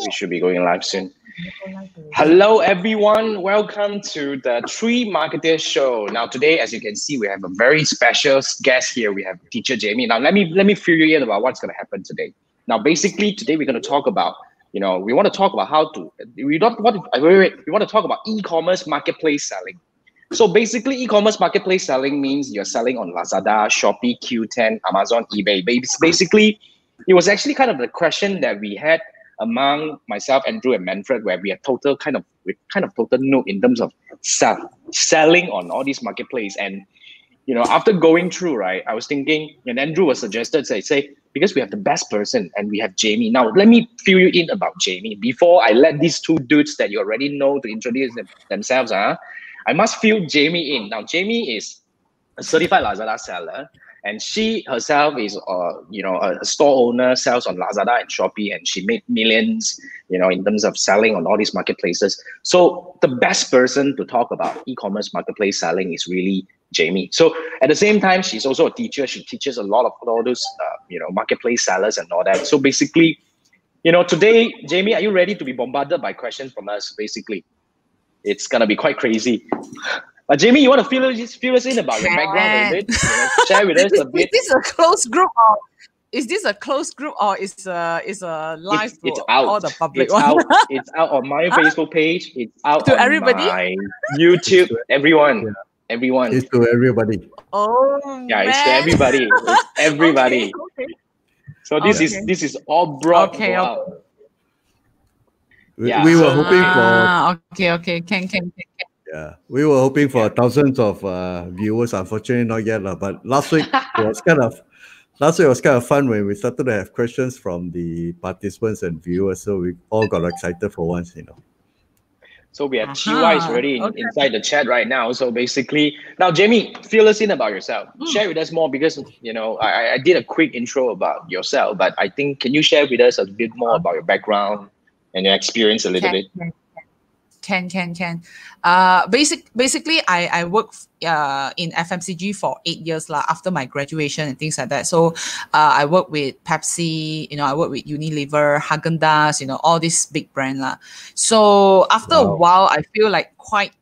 We should be going live soon. Hello, everyone. Welcome to the Three Marketers Show. Now, today, as you can see, we have a very special guest here. We have Teacher Jamie. Now, let me fill you in about what's going to happen today. Now, basically, today we're going to talk about, we want to talk about we want to talk about e-commerce marketplace selling. So basically, e-commerce marketplace selling means you're selling on Lazada, Shopee, Q10, Amazon, eBay. Basically, it was actually kind of the question that we had among myself, Andrew, and Manfred, where we are total noob in terms of selling on all these marketplace. And after going through, right, I was thinking, and Andrew was suggested, say because we have the best person and we have Jamie. Now let me fill you in about Jamie before I let these two dudes that you already know to introduce themselves. I must fill Jamie in. Now Jamie is a certified Lazada seller, and she herself is a store owner, sells on Lazada and Shopee, and she made millions, in terms of selling on all these marketplaces. So the best person to talk about e-commerce marketplace selling is really Jamie. So at the same time, she's also a teacher. She teaches a lot of all those marketplace sellers and all that. So basically, today, Jamie, are you ready to be bombarded by questions from us? Basically, it's gonna be quite crazy. But Jamie, you want to fill us in about your background a bit? Share with us a bit. Is this a closed group or is a live it's for out. all the public? It's out on my Facebook page. It's out to on everybody? my YouTube. Everyone. Yeah. Everyone. It's to everybody. Oh, yeah, man. It's to everybody. It's everybody. Okay. So this is all brought out. We were hoping for. Okay. Can. Yeah, we were hoping for thousands of viewers. Unfortunately, not yet, but last week was kind of fun when we started to have questions from the participants and viewers. So we all got excited for once, So we have TYs already inside the chat right now. So basically, now Jamie, fill us in about yourself. Share with us more because I did a quick intro about yourself, but I think can you share with us a bit more about your background and your experience a little bit? Can. Basically, I worked in FMCG for 8 years after my graduation and things like that. So I worked with Pepsi, I worked with Unilever, Häagen-Dazs, all these big brands. So after a while, I feel like quite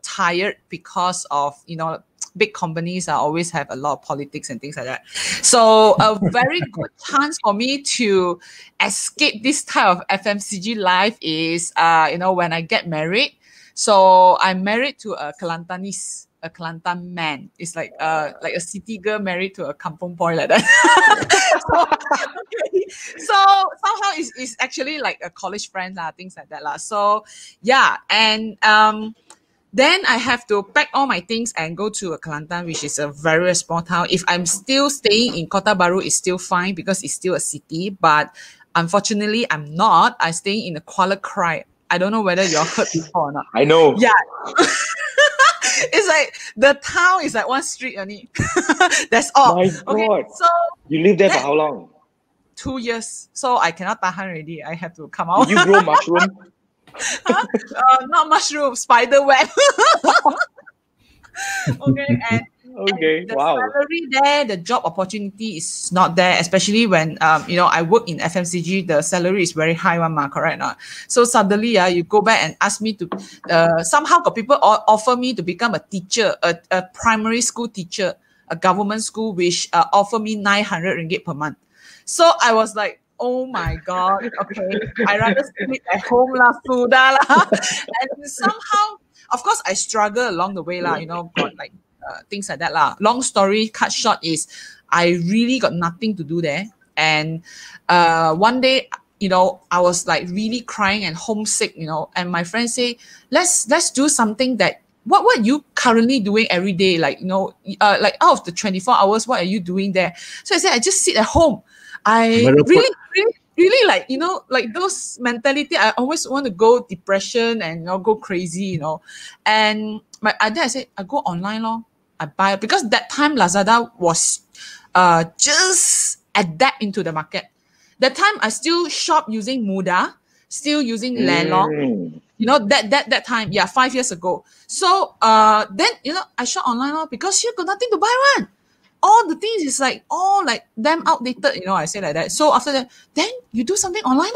tired because of, big companies always have a lot of politics and things like that. So a very good chance for me to escape this type of FMCG life is, when I get married. So I'm married to a Kelantanese, a Kelantan man. It's like a city girl married to a kampung boy like that. So somehow it's actually like a college friend, things like that. So yeah, and then I have to pack all my things and go to a Kelantan, which is a very small town. If I'm still staying in Kota Baru, it's still fine because it's still a city. But unfortunately, I'm not. I'm staying in the Kuala Krai. I don't know whether you've heard before or not. I know. Yeah. It's like the town is like one street only. That's all. My God. Okay, so you lived there for how long? 2 years. So I cannot tahan already. I have to come out. Did you grow mushroom? Not mushroom, spider web. And the salary there, the job opportunity is not there, especially when I work in FMCG. The salary is very high, correct? So suddenly, you go back and ask me to. Somehow, got people offer me to become a teacher, a primary school teacher, a government school, which offer me 900 ringgit per month. So I was like, oh my God, okay, I rather sleep at home sudah lah. And somehow, of course, I struggle along the way got like things like that lah. Long story cut short is, I really got nothing to do there. And one day, I was like really crying and homesick, and my friends say, let's do something that, what are you currently doing every day? Like, like out of the 24 hours, what are you doing there? So I said, I just sit at home. I really like, like those mentality. I always want to go depression and go crazy, And then I said, I go online I buy it, because that time Lazada was just adapt into the market. That time I still shop using Mudah, still using Lelong. That time, 5 years ago. So then I shop online because you got nothing to buy one. All the things is all damn outdated, I say like that. So after that, then you do something online,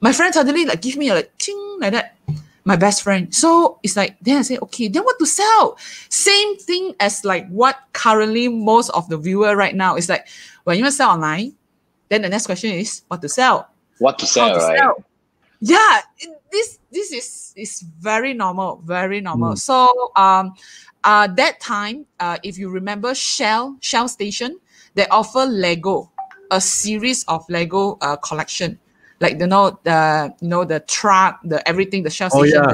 my friend suddenly like give me a like ting like that. My best friend. So it's like, then I say, okay, then what to sell? Same thing as like what currently most of the viewer right now is like, when you want to sell online, then the next question is what to sell? What to sell, right? Sell. Yeah, this is very normal, very normal. So that time, if you remember Shell Station, they offer Lego, a series of Lego collection. Like the truck, the everything, the Shell Station.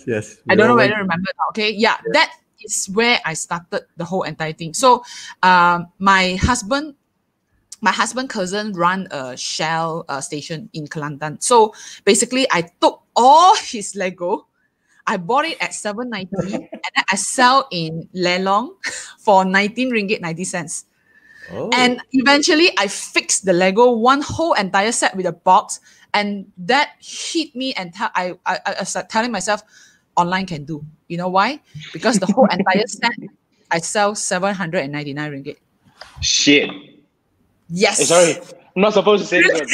Yes. I don't know whether you remember. Okay, yeah, that is where I started the whole entire thing. So, my husband cousin run a Shell station in Kelantan. So basically, I took all his Lego, I bought it at 7.90, and then I sell in Lelong for 19 ringgit 90 cents. Oh. And eventually I fixed the Lego, one whole entire set with a box, and that hit me. And I started telling myself, online can do. You know why? Because the whole entire set I sell 799 ringgit. Shit. Yes. Sorry, I'm not supposed to say this.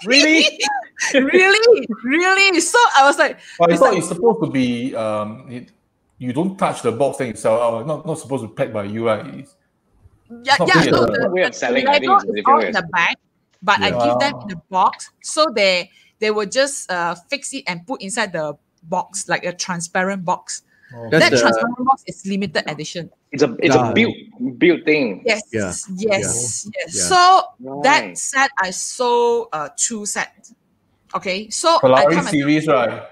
Really? really. So I was like, I thought it's supposed to be you don't touch the box then you sell out. Not supposed to be packed by you, right? The way of selling, Lego I think, is all in the bag, but I give them in a box, so they will just fix it and put inside the box, like a transparent box. That transparent box is limited edition. It's a built thing. Yes. So that set I sold 2 sets. Okay, so Polaris series, right?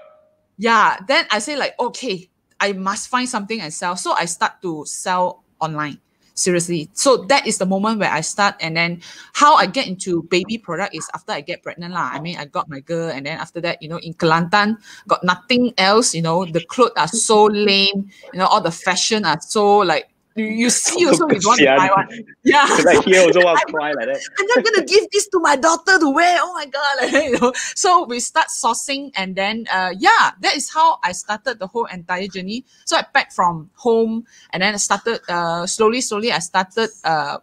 Yeah. Then I say like, okay, I must find something and sell. So I start to sell online. Seriously. So that is the moment where I start. And then how I get into baby product is after I get pregnant lah. I mean, I got my girl, and then after that, in Kelantan, got nothing else. The clothes are so lame. All the fashion are so like, you see also you want to buy one. Yeah. Like here also want to cry like that. I'm not gonna give this to my daughter to wear. Oh my god! Like, So we start sourcing, and then that is how I started the whole entire journey. So I packed from home, and then I started slowly. I started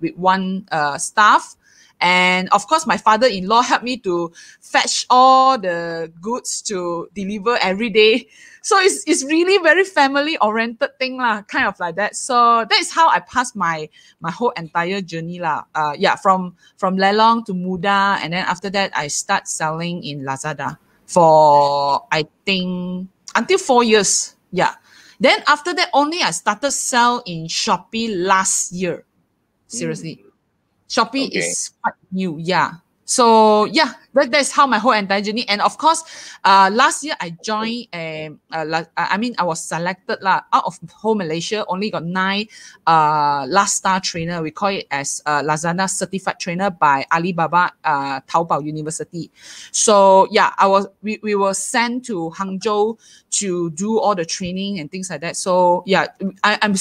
with one staff. And of course, my father-in-law helped me to fetch all the goods to deliver every day. So it's really very family-oriented thing lah, kind of like that. So that is how I passed my whole entire journey lah. From Lelong to Muda, and then after that I start selling in Lazada for I think until 4 years. Yeah. Then after that only I started sell in Shopee last year. Seriously. Shopee is quite new, yeah. So yeah, that's how my whole entire journey. And of course, last year I joined. I was selected out of whole Malaysia. Only got 9 last star trainer. We call it as Lazada certified trainer by Alibaba Taobao University. So yeah, we were sent to Hangzhou to do all the training and things like that. So yeah, I'm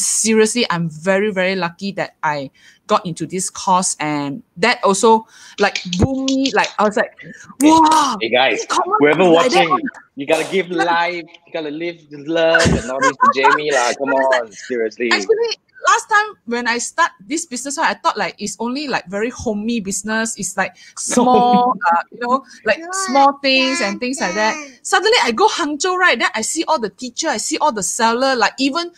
very, very lucky that I got into this course, and that also like boom me. Like I was like, wow. Hey guys, whoever watching, you gotta give life, you gotta live love and all this to Jamie lah. Come on, seriously. Actually, last time when I start this business, I thought like it's only like very homey business. It's like small, like small things and things like that. Suddenly I go Hangzhou, right? Then I see all the teacher, I see all the seller, like even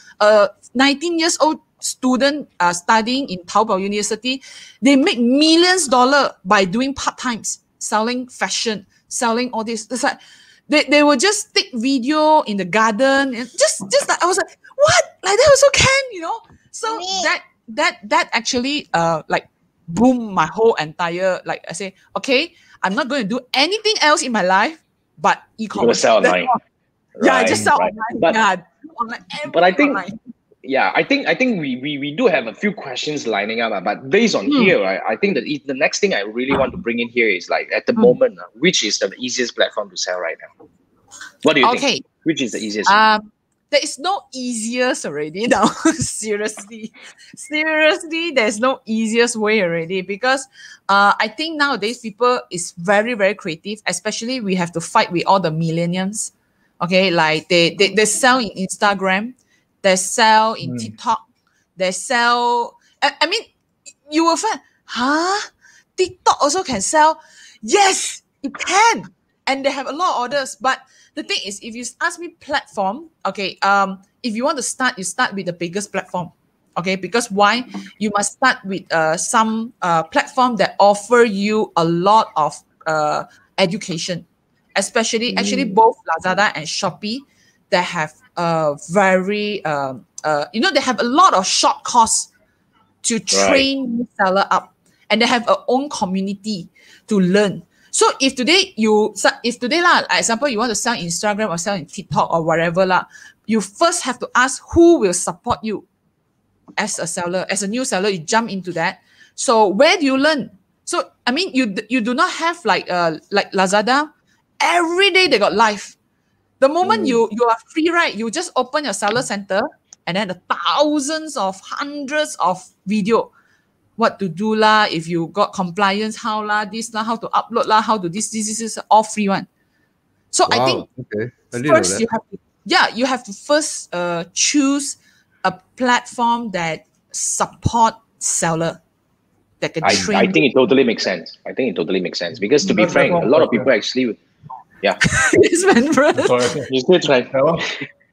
19 years old student studying in Taobao University, they make millions dollars by doing part-times, selling fashion, selling all this. It's like they will just take video in the garden and just like I was like, what? Like that also can, So that actually like boom my whole entire, like I say, okay, I'm not going to do anything else in my life but e-commerce. Sell online. Yeah, just sell online. But I think online. Yeah, I think we do have a few questions lining up, but based on here, I think that the next thing I really want to bring in here is like at the moment, which is the easiest platform to sell right now? What do you think? Which is the easiest? There is no easiest already now. Seriously, there's no easiest way already, because I think nowadays people is very, very creative. Especially we have to fight with all the millennials. Okay, like they sell in Instagram. They sell in TikTok. They sell. I mean, you will find, TikTok also can sell. Yes, it can. and they have a lot of orders. But the thing is, if you ask me platform, okay, if you want to start, you start with the biggest platform. Okay, because why? You must start with some platform that offer you a lot of education, especially actually both Lazada and Shopee. They have very they have a lot of short course to train new seller up, and they have a own community to learn. So if today like example, you want to sell Instagram or sell in TikTok or whatever lah, you first have to ask who will support you as a seller, as a new seller. You jump into that. So where do you learn? So I mean, you do not have like Lazada. Every day they got live. The moment you are free, right? You just open your seller center, and then the thousands of hundreds of video. What to do lah, if you got compliance, how lah, this lah, how to upload lah, how to this is all free one. So I think first you have to first choose a platform that support seller that can train. I think it totally makes sense. Because to be frank, a lot of people actually, Yes, Manfred. Sorry, you still try.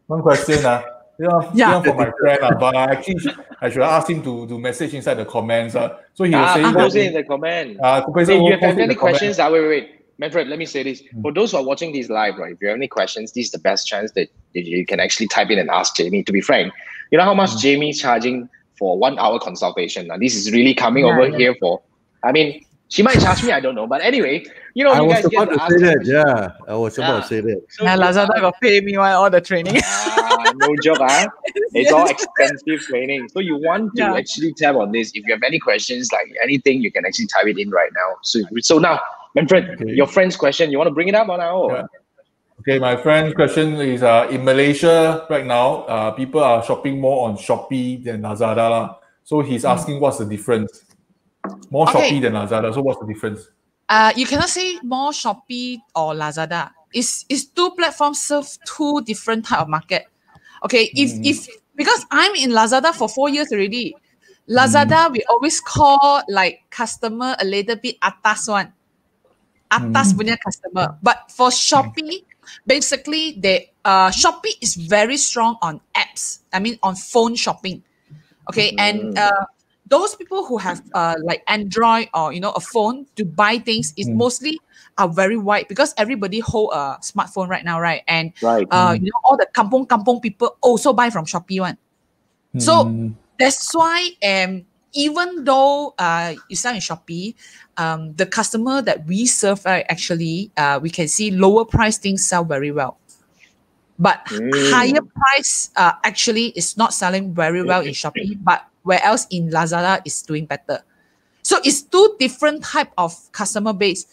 One question, for my friend, but actually I should ask him to message inside the comments. So he was saying post it in the comment. If you have any questions, wait. Manfred, let me say this. For those who are watching this live, right, if you have any questions, this is the best chance that you can actually type in and ask Jamie. To be frank, you know how much Jamie is charging for 1 hour consultation? Now, this is really coming over here for, I mean, she might charge me, I don't know. But anyway, I you was guys about to say that. Yeah, I was about to say that. So Lazada got pay me while all the training. No joke, It's all expensive training. So you want to actually tap on this. If you have any questions, like anything, you can actually type it in right now. So now, Manfred, your friend's question, you want to bring it up or now? Yeah. Okay, my friend's question is in Malaysia right now, people are shopping more on Shopee than Lazada. So he's asking what's the difference? More Shopee than Lazada. So what's the difference? You cannot say more Shopee or Lazada. It's two platforms serve two different type of market. Okay, if because I'm in Lazada for 4 years already. Lazada, we always call like customer a little bit atas one. Atas punya customer. But for Shopee, basically Shopee is very strong on apps. I mean on phone shopping. Okay, and those people who have like Android or a phone to buy things is mostly are very wide because everybody hold a smartphone right now, right? And all the kampong people also buy from Shopee one. So that's why even though you sell in Shopee, the customer that we serve actually we can see lower price things sell very well. But higher price actually is not selling very well in Shopee, but where else in Lazada is doing better. So it's two different type of customer base.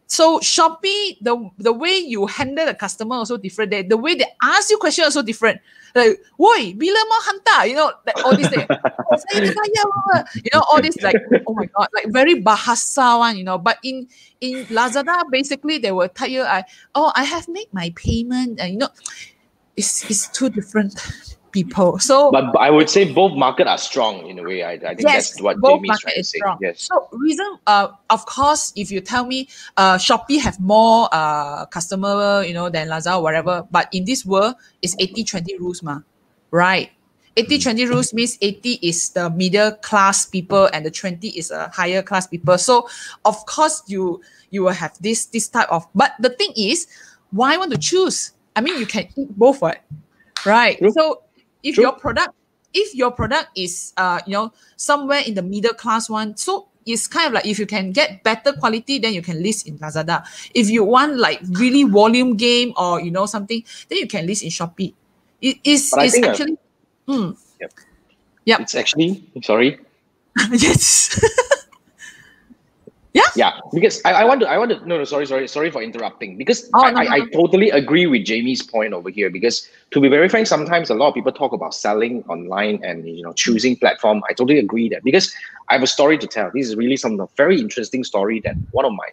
So Shopee, the way you handle the customer also different. The way they ask you question also different. Like, woi, bila mau hantar? Like all this thing. All this like, oh my God, like very bahasa one, But in Lazada, basically they will tell you, I have made my payment, and it's two different people. So, but I would say both market are strong in a way. I think that's what Jamie's trying to say. Yes. So reason, of course, if you tell me, Shopee have more customer, than Lazada or whatever. But in this world, it's 80-20 rules, right? 80-20 rules means 80 is the middle class people and the 20 is a higher class people. So of course you will have this type of. But the thing is, why want to choose? I mean, you can eat both, right? True. So if your product is somewhere in the middle class one, so it's kind of like if you can get better quality, then you can list in Lazada. If you want like really volume game or something, then you can list in Shopee. It's actually Yep. It's actually sorry. Yes. Yeah, because I want to no sorry for interrupting, because I totally agree with Jamie's point over here, because to be very frank, sometimes a lot of people talk about selling online and choosing platform. I totally agree that, because I have a story to tell. This is really some very interesting story that one of my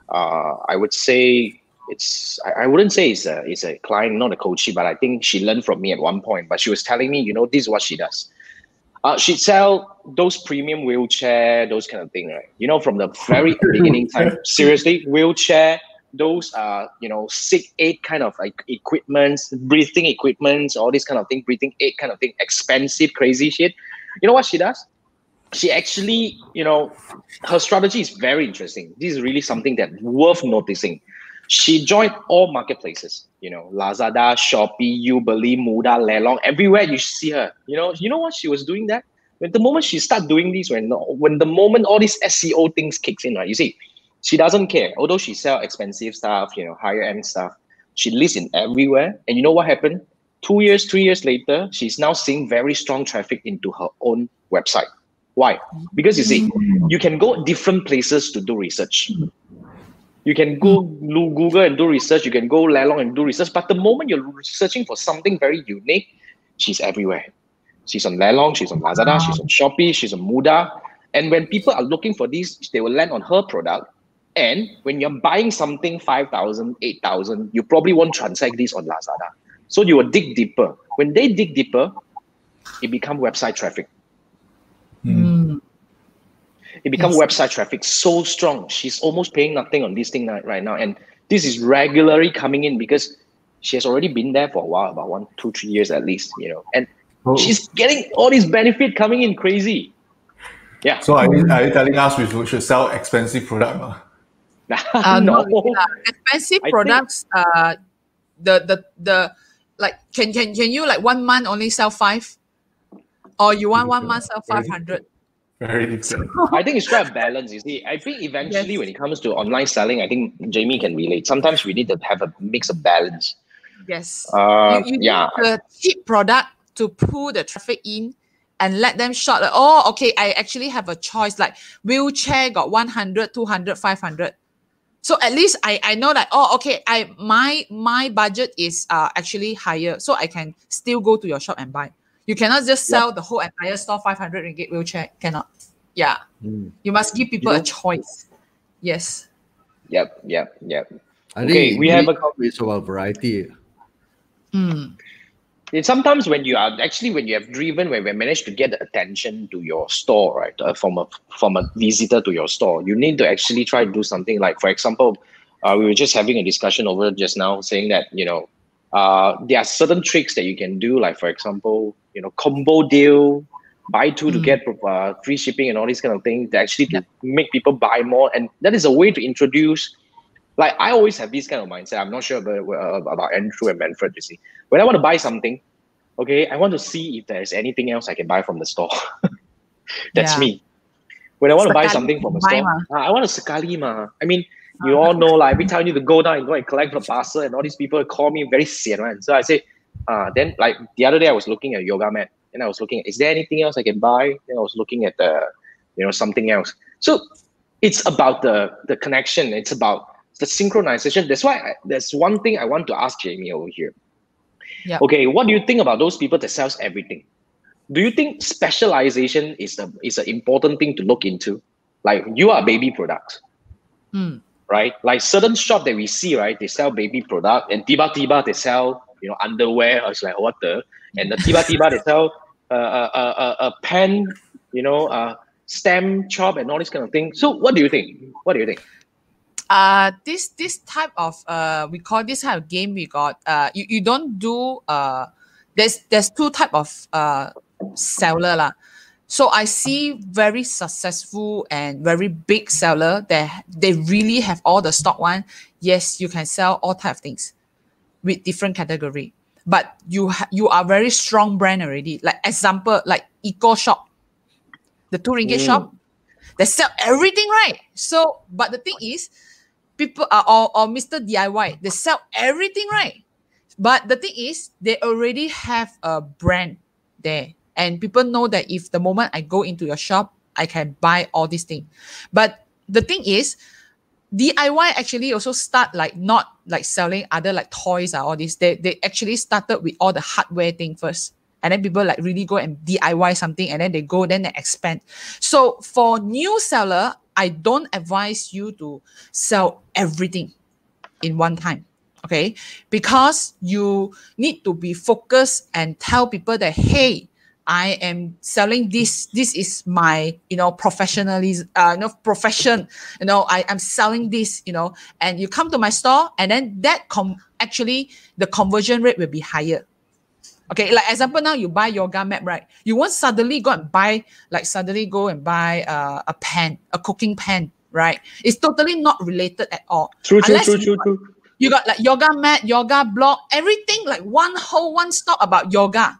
I would say I wouldn't say it's a client, not a coachee, but I think she learned from me at one point. But she was telling me, this is what she does. She'd sell those premium wheelchair, those kind of thing, right? From the very beginning time. Seriously, wheelchair, those sick aid kind of like equipments, breathing equipments, all this kind of thing, breathing aid kind of thing, expensive, crazy shit. You know what she does? She actually, her strategy is very interesting. This is really something that worth noticing. She joined all marketplaces, Lazada, Shopee, Ubeli, Muda, Lelong, everywhere you see her. You know what she was doing that? When the moment she start doing this, when the moment all these SEO things kicks in, right? You see, she doesn't care. Although she sell expensive stuff, higher end stuff, she lists in everywhere. And you know what happened? 2 years, 3 years later, she's now seeing very strong traffic into her own website. Why? Because you see, you can go different places to do research. You can go Google and do research. You can go Lelong and do research. But the moment you're searching for something very unique, she's everywhere. She's on Lelong, she's on Lazada, she's on Shopee, she's on Muda. And when people are looking for these, they will land on her product. And when you're buying something 5,000, 8,000, you probably won't transact this on Lazada. So you will dig deeper. When they dig deeper, it becomes website traffic. It becomes website traffic so strong. She's almost paying nothing on this thing right now. And this is regularly coming in because she has already been there for a while, about 1, 2, 3 years at least, And she's getting all this benefit coming in crazy. Yeah. So are you telling us we should sell expensive product? No. Expensive products, can you like 1 month only sell 5? Or you want 1 month sell 500? Very different. I think it's quite a balance, you see. I think eventually when it comes to online selling, I think Jamie can relate. Sometimes we need to have a mix of balance. Yes. You need a cheap product to pull the traffic in and let them shop. I actually have a choice. Like wheelchair got 100, 200, 500. So at least I know that, my budget is actually higher. So I can still go to your shop and buy. You cannot just sell the whole entire store 500 ringgit wheelchair. Cannot. Yeah. You must give people a choice. Yes. Yep. I think we have it's about variety. Sometimes when you have driven, when we managed to get the attention to your store, right, from a visitor to your store, you need to actually try to do something like, for example, we were just having a discussion over just now saying that, there are certain tricks that you can do, like for example, combo deal, buy 2 to get free shipping and all these kind of things to actually to make people buy more. And that is a way to introduce, like I always have this kind of mindset. I'm not sure about Andrew and Manfred, you see. When I want to buy something, I want to see if there's anything else I can buy from the store. That's me. When I want to buy something from the store, I want to sekali ma. I mean, you all know, like every time you need to go down and go and collect the parcel, and all these people call me very sian, right? So I say, then like the other day I was looking at yoga mat, and I was looking at, is there anything else I can buy? Then I was looking at something else. So it's about the connection. It's about the synchronization. That's why there's one thing I want to ask Jamie over here. Yeah. Okay, what do you think about those people that sells everything? Do you think specialization is an important thing to look into? Like you are baby products. Right? Like certain shop that we see, right? They sell baby product, and tiba-tiba they sell, underwear. I was like, what the? And the tiba-tiba they sell a pen, stem chop and all this kind of thing. So what do you think? This type of we call this type of game, we got you don't do there's 2 type of seller lah. So I see very successful and very big seller that they really have all the stock one. Yes, you can sell all type of things with different category. But you are very strong brand already. Like example, like Eco Shop, the 2 ringgit shop, they sell everything, right? So, but the thing is, people or Mr. DIY, they sell everything, right? But the thing is, they already have a brand there. And people know that if the moment I go into your shop, I can buy all these things. But the thing is, DIY actually also start like not like selling other like toys or all this. They actually started with all the hardware thing first. And then people like really go and DIY something, and then they go, then they expand. So for new seller, I don't advise you to sell everything in one time. Okay, because you need to be focused and tell people that, hey, I am selling this. This is my, professionalism, profession. I'm selling this, and you come to my store, and then that actually the conversion rate will be higher. Okay, like example, now you buy yoga mat, right? You won't suddenly go and buy a pan, a cooking pan, right? It's totally not related at all. True. You got like yoga mat, yoga block, everything, like one stop about yoga.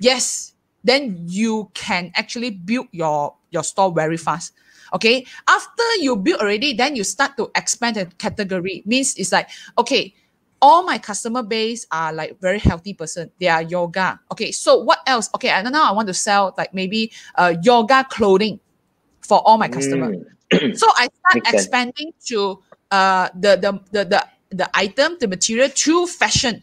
Yes, then you can actually build your store very fast. Okay, after you build already, then you start to expand the category. Means it's like, okay, all my customer base are like very healthy person. They are yoga. Okay, so what else? Okay, and now I want to sell like maybe yoga clothing for all my customers. So I start expanding to the item, the material to fashion.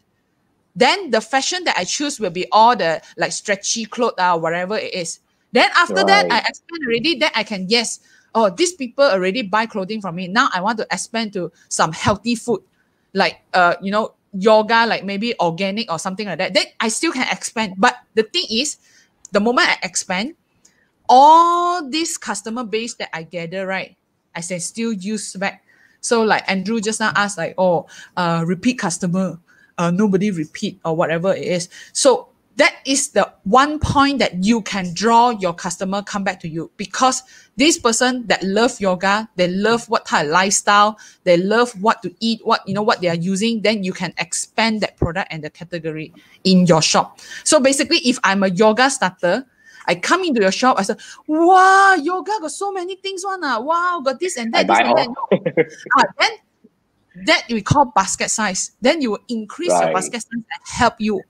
Then the fashion that I choose will be all the like stretchy clothes or whatever it is. Then after that, I expand already. Then I can, these people already buy clothing from me. Now I want to expand to some healthy food, like yoga, like maybe organic or something like that. Then I still can expand. But the thing is, the moment I expand, all this customer base that I gather, right, I can still use back. So like Andrew just now asked, like, repeat customer, nobody repeat or whatever it is. So that is the one point that you can draw your customer come back to you, because this person that love yoga, they love what type of lifestyle, they love what to eat, what they are using. Then you can expand that product and the category in your shop. So basically, if I'm a yoga starter, I come into your shop, I say, wow, yoga got so many things one. Wow, got this and that. Then that we call basket size. Then you will increase your basket size and help you.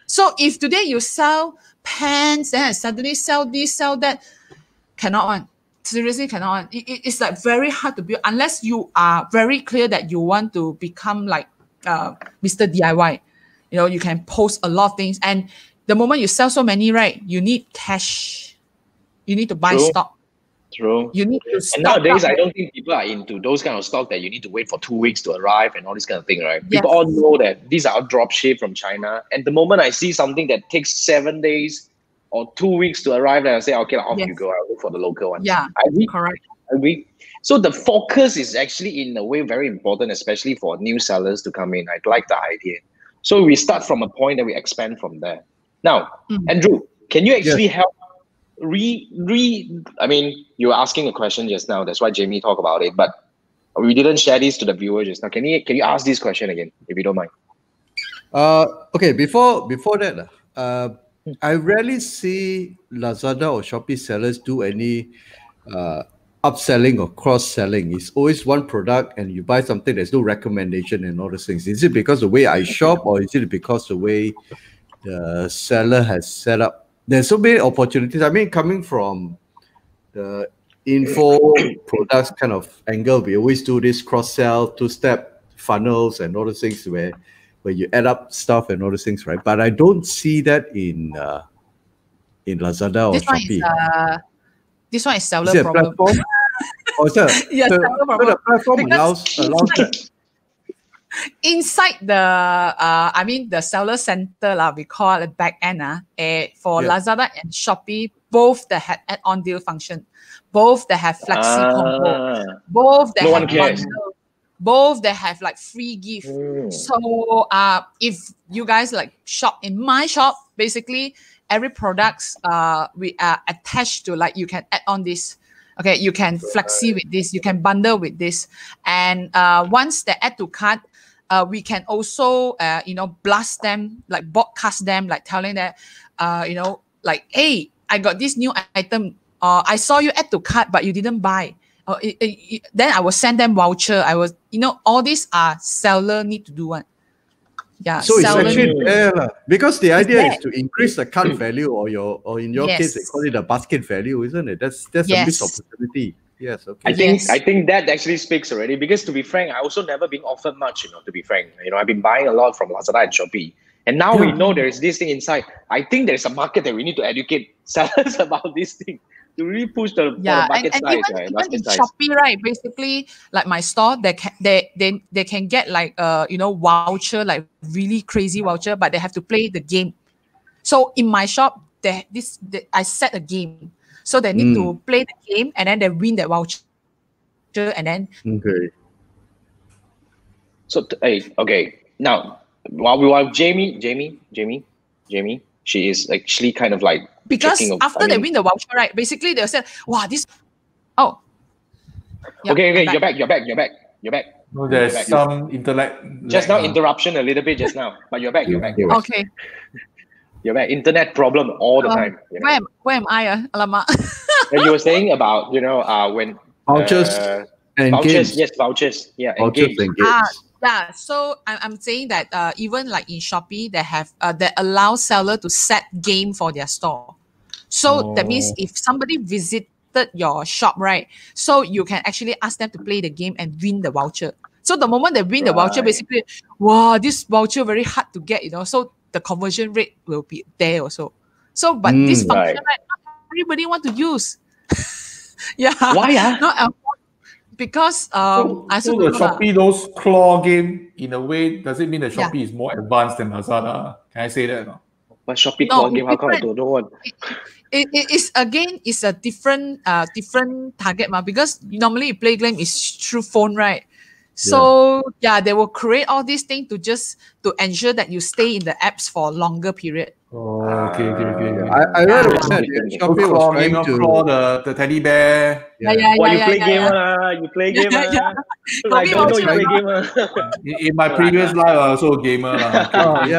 So if today you sell pants, then I suddenly sell this, sell that, cannot one. Seriously, cannot one. It's like very hard to build unless you are very clear that you want to become like Mr. DIY. You can post a lot of things, and the moment you sell so many, right, you need cash. You need to buy stock. True. You need to stock. And nowadays, I don't think people are into those kind of stock that you need to wait for 2 weeks to arrive and all this kind of thing, right? People all know that these are drop ship from China. And the moment I see something that takes 7 days or 2 weeks to arrive, then I say, okay, off you go. I'll look for the local one. Yeah, I agree. Correct. I agree. So the focus is actually in a way very important, especially for new sellers to come in. I like the idea. So we start from a point and we expand from there. Now, Andrew, can you actually help I mean, you were asking a question just now. That's why Jamie talked about it, but we didn't share this to the viewers just now. Can you ask this question again, if you don't mind? Okay, before that, I rarely see Lazada or Shopee sellers do any upselling or cross-selling. It's always one product and you buy something, there's no recommendation and all those things. Is it because the way I shop, or is it because the way the seller has set up? There's so many opportunities. I mean, coming from the info products kind of angle, we always do this cross-sell, two-step funnels and all those things where you add up stuff and all those things, right? But I don't see that in Lazada or Shopee. This one is seller problem. Seller problem. The platform allows that. Inside the seller center, we call it back end. For Lazada and Shopee, both that have add-on deal function, both that have flexi combo, both that have bundle, both that have like free gift. So if you guys like shop in my shop, basically every products we are attached to, like you can add on this. Okay, you can flexi with this, you can bundle with this, and once they add to cart, we can also blast them, like broadcast them, like telling that like, hey, I got this new item, I saw you add to cart but you didn't buy, then I will send them voucher. I was all these are seller need to do one. Yeah, so it's actually there, because the idea is to increase the cart value, or in your case they call it a basket value, isn't it? That's a missed opportunity. Yes, okay. I think that actually speaks already, because to be frank, I also never been offered much, to be frank. I've been buying a lot from Lazada and Shopee. And now we know there is this thing inside. I think there's a market that we need to educate sellers about this thing to really push the market size. Even in Shopee, right? Basically, like my store, they can get like voucher, like really crazy voucher, but they have to play the game. So in my shop, I set a game. So they need to play the game and then they win that voucher and then Okay. So okay. Now while Jamie, she is actually kind of like because after they win the voucher, right? Basically they'll say, wow, this okay, you're back. No, there's some intellect. Just now interruption a little bit just now, but you're back. Okay. You're back. Internet problem all the time. You know? Where am I? Alamak. And you were saying about when vouchers and games. Yes, vouchers. Yeah, and vouchers games. and games. Yeah, so I'm saying that even like in Shopee, they have they allow seller to set game for their store. So that means if somebody visited your shop, right? So you can actually ask them to play the game and win the voucher. So the moment they win the voucher, basically, wow, this voucher very hard to get, you know. So the conversion rate will be there also. So, but this function, right, not everybody want to use. Yeah. Why? Because so the Shopee those claw game in a way, does it mean that Shopee is more advanced than Lazada? Can I say that? No? But Shopee claw game, how come I don't know one? It is again is a different target because normally you play game is through phone, right? So they will create all these things to ensure that you stay in the apps for a longer period. Oh, okay. I read about that. Shopee was trying to claw the teddy bear. You play game, you play game. I don't know you play game. In my previous life, I was also a gamer. Okay,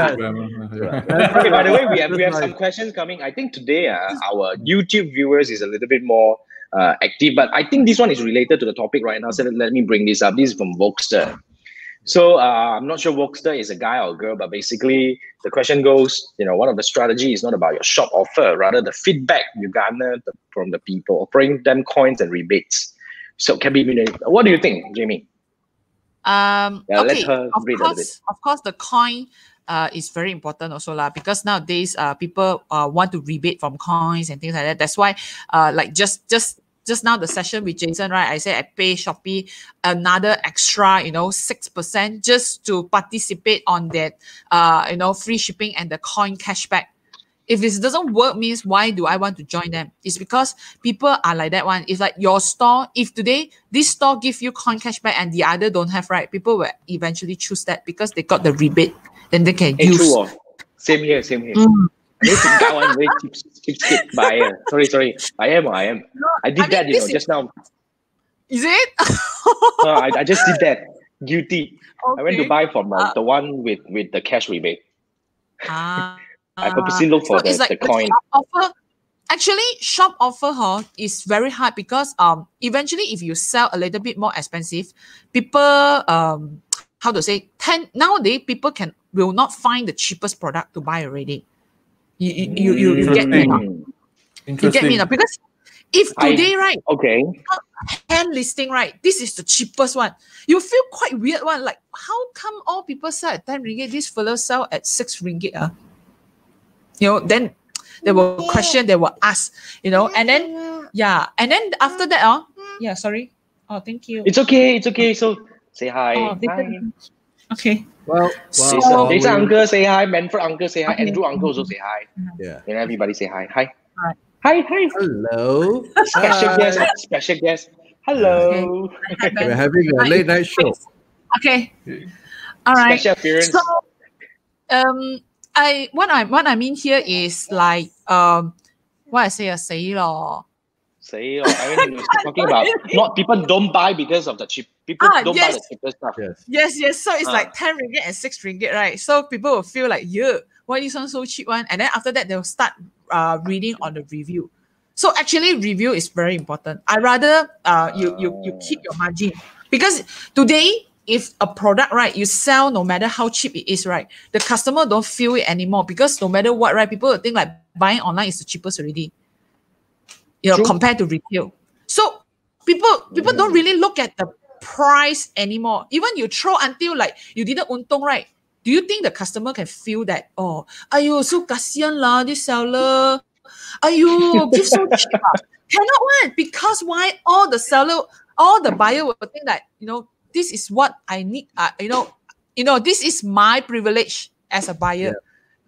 by the way, we have some questions coming. I think today our YouTube viewers is a little bit more active, but I think this one is related to the topic right now. So let me bring this up. This is from Vokster. So I'm not sure Vokster is a guy or a girl, but basically the question goes, one of the strategy is not about your shop offer, rather the feedback you garner from the people, offering them coins and rebates. So can be, what do you think, Jamie? Okay. Let her read a bit. Of course, the coin is very important also because nowadays people want to rebate from coins and things like that. That's why like just now the session with Jason, right? I said I pay Shopee another extra 6% just to participate on that free shipping and the coin cashback. If this doesn't work, means why do I want to join them? It's because people are like that one. It's like your store. If today this store give you coin cashback and the other don't have, right? People will eventually choose that because they got the rebate. Then they can use. True. Same here. That one very cheap buyer. Sorry. I am. No, I did that, just now. Is it? No, I just did that. Guilty. Okay. I went to buy from the one with the cash rebate. I purposely look for the coin. Shop offer, actually, shop offer is very hard because eventually if you sell a little bit more expensive, people nowadays people will not find the cheapest product to buy already. You get me now. You get me now because if today hand listing, right, this is the cheapest one, you feel quite weird one. Like how come all people sell at 10 ringgit, this fellow sell at 6 ringgit? Then they will question, they will ask, and then after that, sorry. Oh, thank you. It's okay. So say hi. Hi. Okay. Well, Jason uncle say hi, Manfred uncle say hi, Andrew uncle also say hi. Yeah. Everybody say hi. Hi. Hi. Hello. Special guest. Hello. Okay. We're having a late night show. Okay. All right. Special appearance. So, what I mean here is like what I say I mean, talking about not people don't buy because of the cheap. People don't buy the cheapest stuff. Yes. So it's like 10 ringgit and 6 ringgit, right? So people will feel like, why this one so cheap one? And then after that, they'll start reading on the review. So actually, review is very important. I rather you keep your margin because today, if a product, right, you sell no matter how cheap it is, right, the customer don't feel it anymore because no matter what, right, people will think like buying online is the cheapest already. Compared to retail. So people don't really look at the price anymore. Even you throw until like you didn't untung, right? Do you think the customer can feel that? Oh, ayo, so kasian lah, this seller. Ayo, give so cheap. Cannot one. Because why? All the buyer will think that, this is what I need. This is my privilege as a buyer.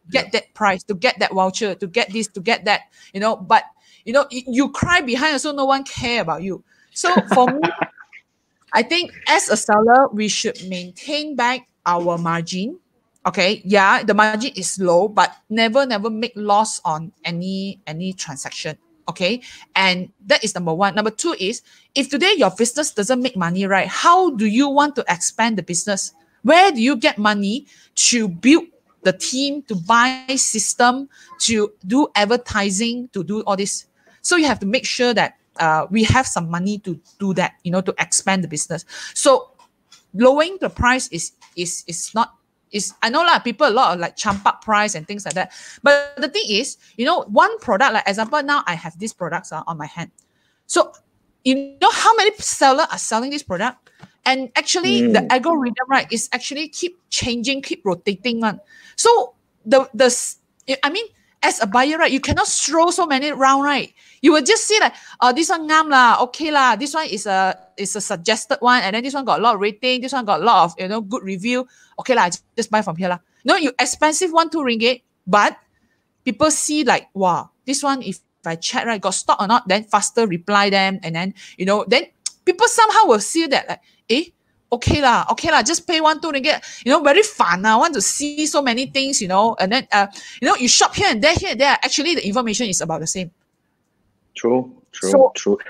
get that price, to get that voucher, to get this, to get that, but you cry behind, so no one care about you. So for me, I think as a seller, we should maintain back our margin. Okay, yeah, the margin is low, but never make loss on any transaction. Okay, and that is number one. Number two is, if today your business doesn't make money, right, how do you want to expand the business? Where do you get money to build the team, to buy system, to do advertising, to do all this? So you have to make sure that we have some money to do that, to expand the business. So lowering the price is not. I know people a lot of like jump up price and things like that. But the thing is, one product, like example, now I have these products on my hand. So you know how many sellers are selling this product? And actually the algorithm, right, is actually keep changing, keep rotating one. So as a buyer, right, you cannot throw so many around, right? You will just see like, this one ngam lah, okay lah. This one is a suggested one, and then this one got a lot of rating. This one got a lot of good review. Okay lah, just buy from here lah. You expensive 1, 2 ringgit, but people see like, wow, this one if I check, right, got stock or not, then faster reply them, and then then people somehow will see that like, okay lah, just pay 1, 2 ringgit. Very fun. I want to see so many things, and then you shop here and there. Actually, the information is about the same. True.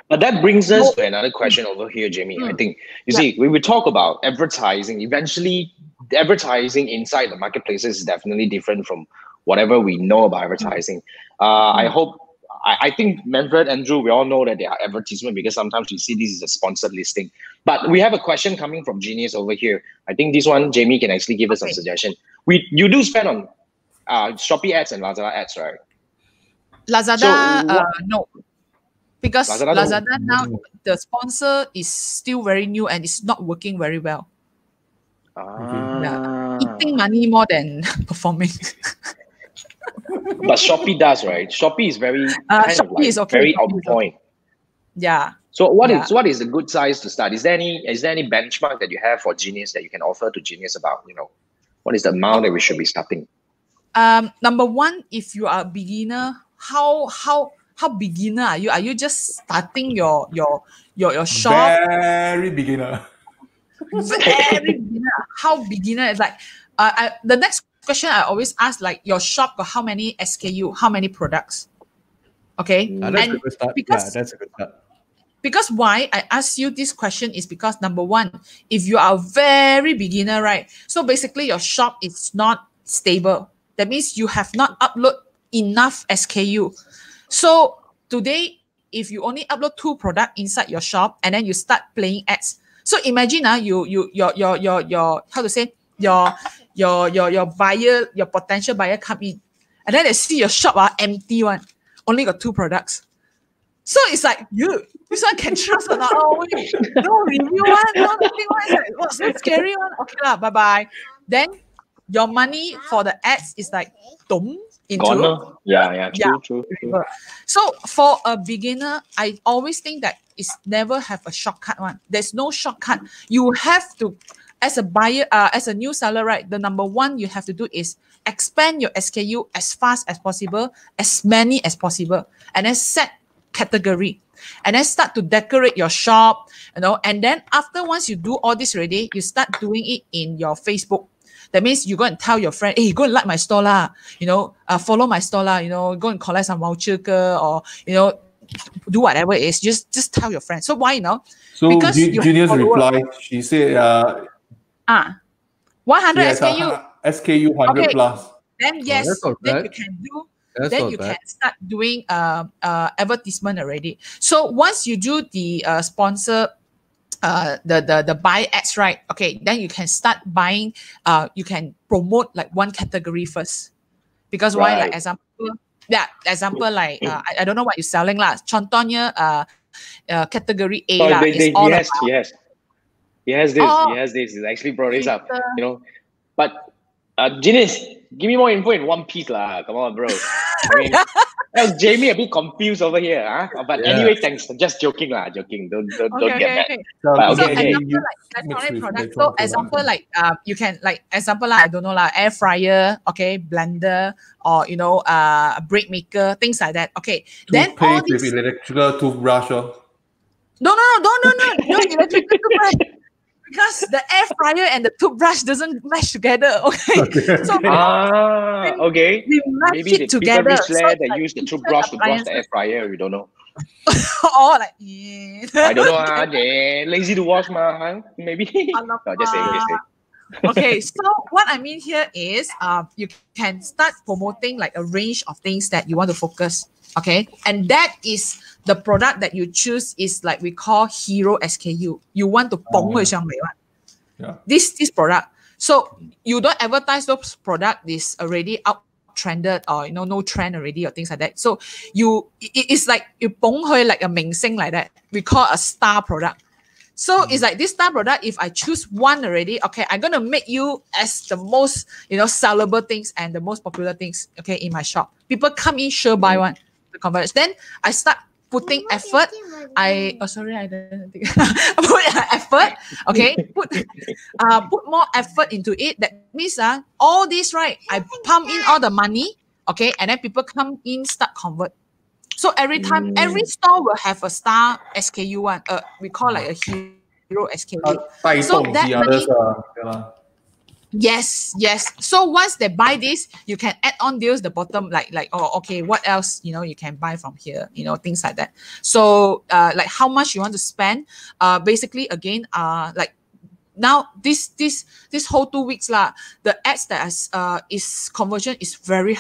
But that brings us to another question over here, Jamie. I think, you see, when we talk about advertising, eventually the advertising inside the marketplaces is definitely different from whatever we know about advertising. I think Manfred, Andrew, we all know that they are advertisement because sometimes we see this is a sponsored listing. But we have a question coming from Genius over here. I think this one, Jamie can actually give us some suggestion. You do spend on Shopee ads and Lazada ads, right? Lazada, no. Because Lazada now, the sponsor is still very new and it's not working very well. Eating money more than performing. But Shopee does, right? Shopee is very very on point. Yeah. So what is the good size to start? Is there any benchmark that you have for Genius that you can offer to Genius about, what is the amount that we should be starting? Number one, if you are a beginner, how beginner are you? Are you just starting your shop? Very beginner. Very beginner. How beginner is like the next question I always ask, like, your shop got how many SKU, how many products? Okay. That's a good start. That's a good start. Because why I ask you this question is because, number one, if you are a very beginner, right? So basically your shop is not stable. That means you have not upload enough SKU. So today, if you only upload 2 products inside your shop and then you start playing ads. So imagine your how to say, your buyer, your potential buyer come in, and then they see your shop empty one, only got 2 products. So it's like, this one can trust or not? Oh wait, no review one, no nothing one. It's like, what's so scary one? Okay lah, bye bye. Then your money for the ads is like into true. So for a beginner, I always think that it's never have a shortcut one. There's no shortcut. You have to, as a buyer, as a new seller, right? The number one you have to do is expand your SKU as fast as possible, as many as possible, and then set category, and then start to decorate your shop, and then after once you do all this already, you start doing it in your Facebook. That means you go and tell your friend, hey, go and like my store lah, follow my store lah, go and collect some voucher or, do whatever it is. Just tell your friend. So why, So because Genius reply, she said, 100 SKU. SKU 100 plus. Then yes, then you can do. You can start doing advertisement already. So once you do the sponsor, the buy ads, right? Okay, then you can start buying. You can promote like one category first, because why? Like example, like I don't know what you're selling lah. Contohnya, category A lah. He has this. He's actually brought this up. But Genius, give me more info in one piece lah. Come on, bro. I mean, Jamie a bit confused over here, huh? But anyway, thanks. Just joking lah, joking. Don't get mad. So example like electronic product. So example like you can like example like I don't know like air fryer, okay, blender, or you know a bread maker, things like that. Okay, then all these with electrical toothbrush. No, electrical toothbrush. Because the air fryer and the toothbrush doesn't match together. Okay. So okay. We match maybe it together. So they use the toothbrush to brush the air fryer. We don't know. Or like I don't know. Lazy to wash, maybe. No, just saying. Okay, so what I mean here is you can start promoting like a range of things that you want to focus. Okay, and that is the product that you choose is like we call hero SKU. You want to this product. So you don't advertise those product is already out trended or no trend already or things like that. So it's like you like a mingsing like that. We call a star product. So it's like this star product, if I choose one already, okay, I'm gonna make you as the most sellable things and the most popular things, okay, in my shop. People come in, sure buy one, the converge. Then I start putting effort. I didn't think. Put effort, okay. Put more effort into it. That means all this, right? I pump in all the money, okay, and then people come in, start convert. So every time, every store will have a star SKU one. We call like a hero SKU. So that money, yes. So once they buy this, you can add on deals the bottom, like okay, what else you can buy from here, things like that. So like how much you want to spend. Basically again, like now this whole 2 weeks the ads that is conversion is very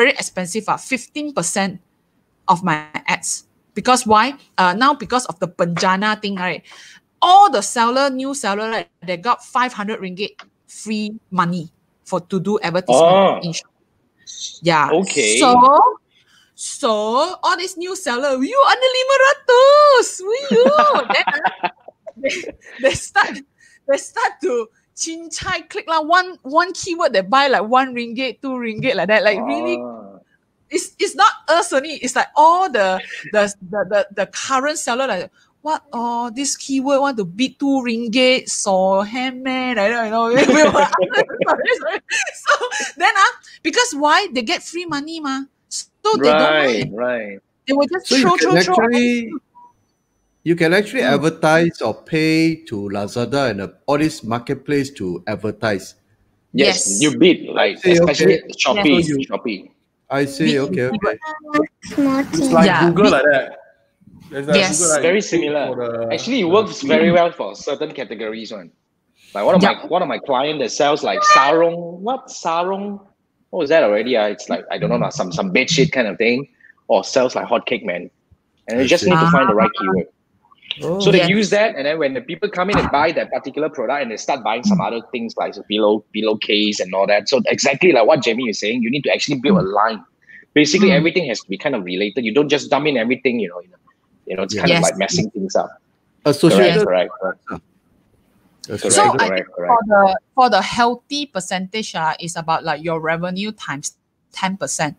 expensive. 15% of my ads. Because why? Now because of the Penjana thing, right? All the new seller, right, they got 500 ringgit free money to do advertisement in shop. Yeah. Okay. So all these new seller, you under 500. Then they start to chincai click one keyword, they buy like 1 ringgit, 2 ringgit like that. Like really, it's not us only. It's like all the current seller like what? Oh, this keyword want to beat 2 ringgit. So handmade, I don't know. So then because why they get free money so they don't right. They will just throw. You can actually advertise or pay to Lazada and all this marketplace to advertise. Yes. You bid, like especially Shopee. I see. Okay. It's like Google like that. Yes, Google, like, very similar. Actually, it works very well for certain categories. Like one of my clients that sells like sarong. What sarong? What was that already? It's like I don't know, some bed sheet kind of thing, or sells like hotcake man, and you just need to find the right keyword. So they use that, and then when the people come in and buy that particular product, and they start buying some other things like pillow case and all that. So exactly like what Jamie is saying, you need to actually build a line. Basically, everything has to be kind of related. You don't just dump in everything. It's kind of like messing things up. Associated. Correct. So I think for the healthy percentage is about like your revenue times 10%.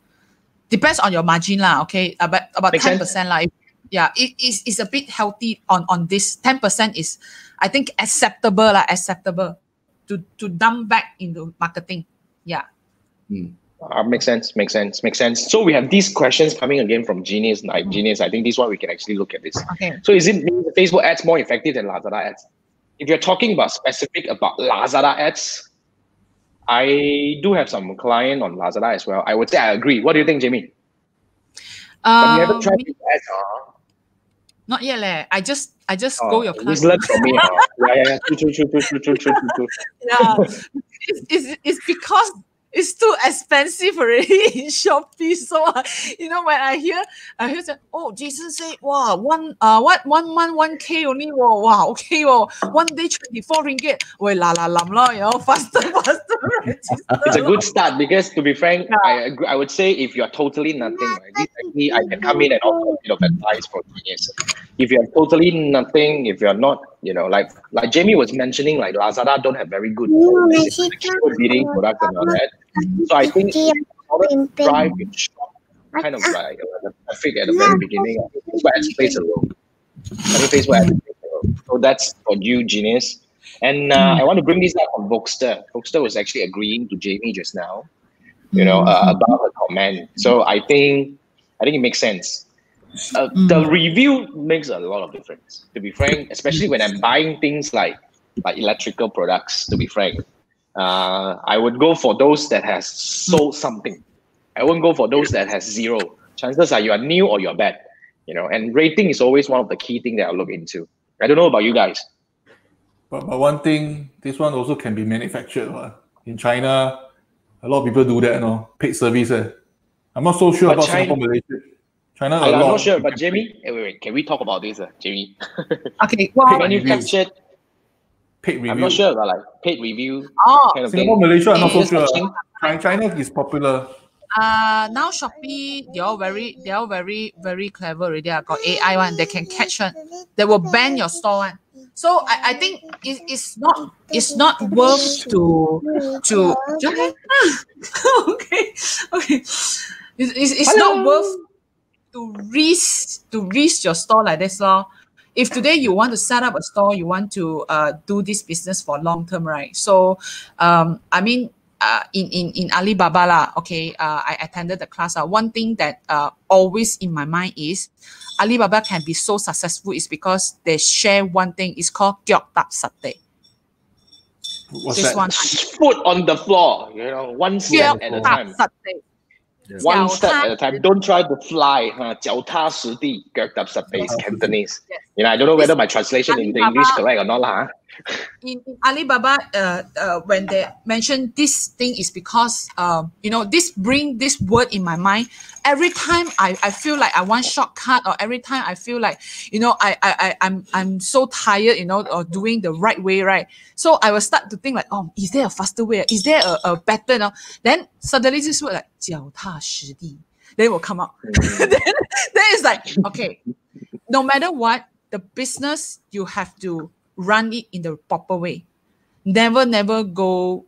Depends on your margin okay. About 10% like. Yeah, it's a bit healthy on this. 10% is, I think, acceptable to dump back into marketing. Yeah. Makes sense. So we have these questions coming again from Genius. I think this one we can actually look at this. Okay. So is it Facebook ads more effective than Lazada ads? If you're talking about Lazada ads, I do have some client on Lazada as well. I would say I agree. What do you think, Jamie? But you haven't tried these ads, Not yet, I just go your class. Just learn from me. Yeah. True. Yeah, it's because it's too expensive already in Shopee. So when I hear say, Jason say, wow, one month 1K only, wow, okay, 1 day 24 ringgit. Well, faster. It's a good start because, to be frank, I would say if you're totally nothing, right? Actually, I can come in and offer a bit of advice for Genius. If you're totally nothing, if you're not, like Jamie was mentioning, like Lazada don't have very good bidding products and all that. So I think drive your shop kind of like the traffic at the very beginning. I think Facebook ads plays a role. I think Facebook ads plays a role. So that's for you, Genius. And I want to bring this up on Vokster. Vokster was actually agreeing to Jamie just now, about the comment. So I think it makes sense. The review makes a lot of difference, to be frank, especially when I'm buying things like electrical products, to be frank. I would go for those that has sold something. I won't go for those that has zero. Chances are you are new or you're bad, and rating is always one of the key things that I'll look into. I don't know about you guys. But one thing, this one also can be manufactured. In China, a lot of people do that, paid service. I'm not so sure about Singapore, Malaysia. China, I'm not sure, but Jamie, wait, can we talk about this, Jamie? Okay, well, manufactured. Paid review. I'm not sure about paid review. Kind of Singapore, thing. Malaysia, I'm not so sure. China is popular. Now Shopee, they are very, very clever already. I got AI one. They can catch one. They will ban your store one. So I think it's not worth to okay. It's not worth to risk your store like this, lor. If today you want to set up a store, you want to do this business for long term, right? So in Alibaba lah, okay, I attended the class. One thing that always in my mind is Alibaba can be so successful is because they share one thing. It's called Gyok Tap Satay. What's this that? One foot on the floor, one step at a time. One step at a time. Don't try to fly. 腳踏實地, Gyok Tap Satay is Cantonese. I don't know whether my translation in the English correct or not lah. In Alibaba, when they mention this thing is because this bring this word in my mind. Every time I feel like I want shortcut, or every time I feel like I'm so tired, or doing the right way, right? So I will start to think like, is there a faster way? Is there a better? Then suddenly this word like 腳踏實地, then will come out. then it's like, okay, no matter what, the business you have to run it in the proper way. Never go,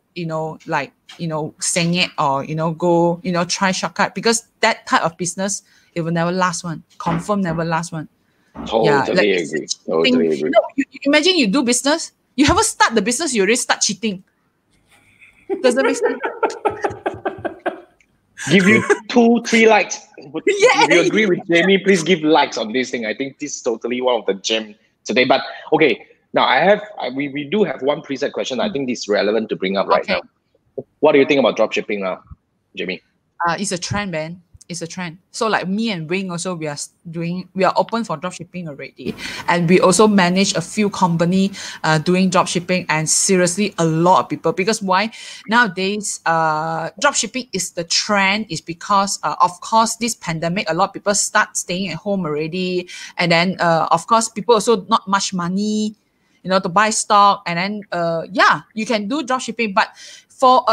sing it or, go, try shortcut, because that type of business, it will never last one. Confirm never last one. Totally agree. Totally agree. Imagine you do business, you haven't start the business, you already start cheating. Does that make sense? Give you 2-3 likes. If you agree with Jamie, please give likes on this thing. I think this is totally one of the gems today. But okay, now we do have one preset question. I think this is relevant to bring up right now. What do you think about dropshipping now, Jamie? It's a trend, man. It's a trend. So like me and Wing also, we are open for dropshipping already. And we also manage a few company doing dropshipping, and seriously, a lot of people. Because why? Nowadays, dropshipping is the trend is because, of course, this pandemic, a lot of people start staying at home already. And then, of course, people also not much money, to buy stock. And then, you can do dropshipping. But for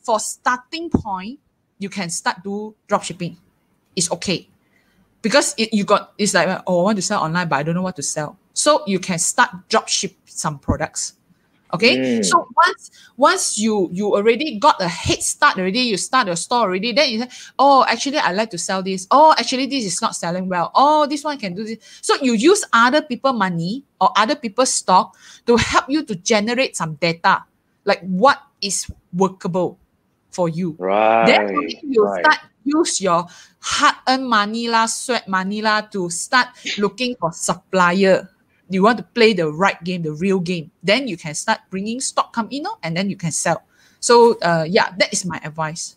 for starting point, you can start do dropshipping. It's okay. Because it's like, I want to sell online, but I don't know what to sell. So you can start dropship some products. Okay. So once you already got a head start already, you start your store already, then you say, actually I like to sell this. Actually this is not selling well. This one can do this. So you use other people's money or other people's stock to help you to generate some data, like what is workable for you. Right. Then you start use your hard-earned money lah, sweat money lah, to start looking for supplier. You want to play the right game, the real game. Then you can start bringing stock come in, and then you can sell. So that is my advice.